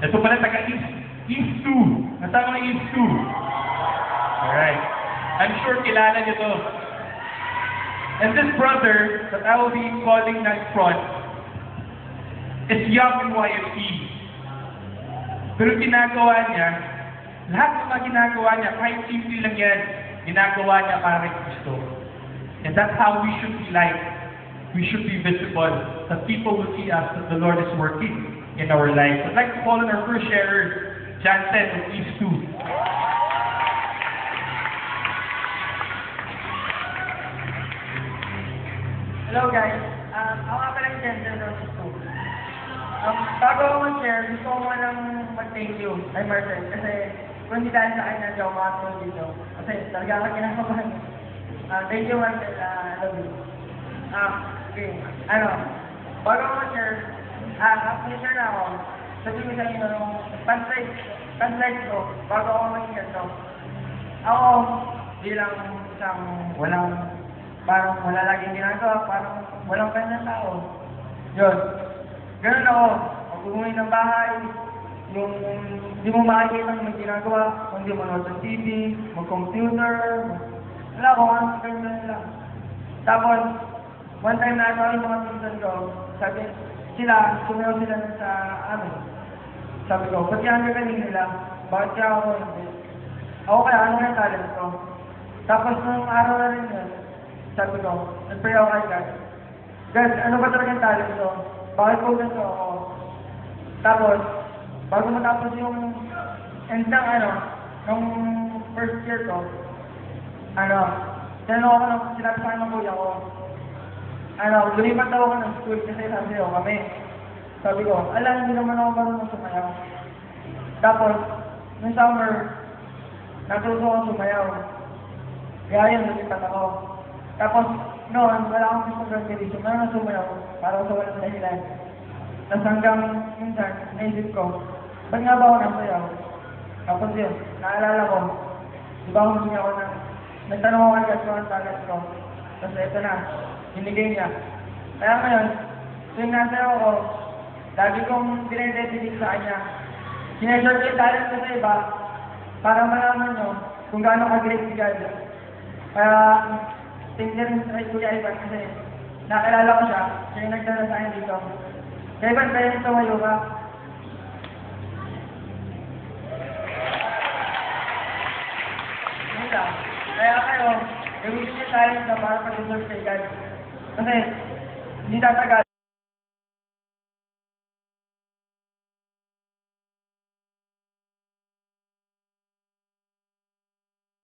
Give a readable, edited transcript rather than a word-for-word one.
Ito pala taga-East. East 2. Nasama ng East 2? Alright. I'm sure kilala niyo to. And this brother that I will be calling next front is young in YFC. Pero ginagawa niya, lahat ng mga ginagawa niya, kahit simple lang yan, ginagawa niya para kay Kristo. And that's how we should be like. We should be visible. That people will see us, that the Lord is working in our lives. I'd like to call on our first sharer, Jansen of East 2. Hello guys, ako nga pala yung Jansen of East 2. Bago ako mag-share, gusto ko nang mag-thank you kay Marcel. Kasi kung hindi dahil sa kanya, hindi ako makatulog dito. Kasi talaga ako kinakabahan. Thank you Marcel, I love you. Okay, bago ako mag-share, mag-share na ako. Sabihin ko sa inyo nung translate ko, bago ako mag-share to. Ako, bilang isang parang wala laging ginagawa, parang walang kanya tao. Yun. Ganun ako. Pag umuwi ng bahay, yung hindi mo makikita ng may ginagawa, kung hindi mo manood ng TV, mag-computer, wala ko, ganun lang. Tapos, one time na yung mga pinsan ko, sabi, sumayaw sila sa amin. Sabi ko, ba't yan galing nila? Bakit kaya ako hindi? Ako kaya, ano yung talent ko? Tapos, nung araw na rin yun, sabi ko, nag-pray ako kay God. God, ano ba talagang talent ko? Bakit po ganito ako? Tapos, bago matapos yung end ng nung first year ko, tinanong ako ng sinabi sa akin ng kuya ko, lumipat daw ako ng school kasi sasayaw kami. Sabi ko, hindi naman ako marunong sumayaw. Tapos, nung summer, natuto ako sumayaw. Kaya yun, lumipat ako. Tapos, noon, wala akong gusto gawin kaya dito. Meron na sumayaw para sa walang dahilan. Tapos hanggang minsan, naisip ko, ba't nga ba ako nasayaw? Tapos yun, naalala ko, di ba humingi ako nagtanong ako kay God kung ang talent ko. Tapos ito na, hinigay niya. Kaya ngayon, yung nasayaw ko, lagi kong dinededicate sa kanya. Sinesearch ko yung talent ko sa iba, para malaman nyo kung gaano ka-great si God. Kaya, tingnan rin sa Kuya Ivan kasi nakilala ko siya yung nagdala sa akin dito. Kuya Ivan, kaya nito tumayo ka. Yun lang. Kaya kayo, gamitin niyo talent na para pag-resolve kay God. Kasi, hindi tatagal.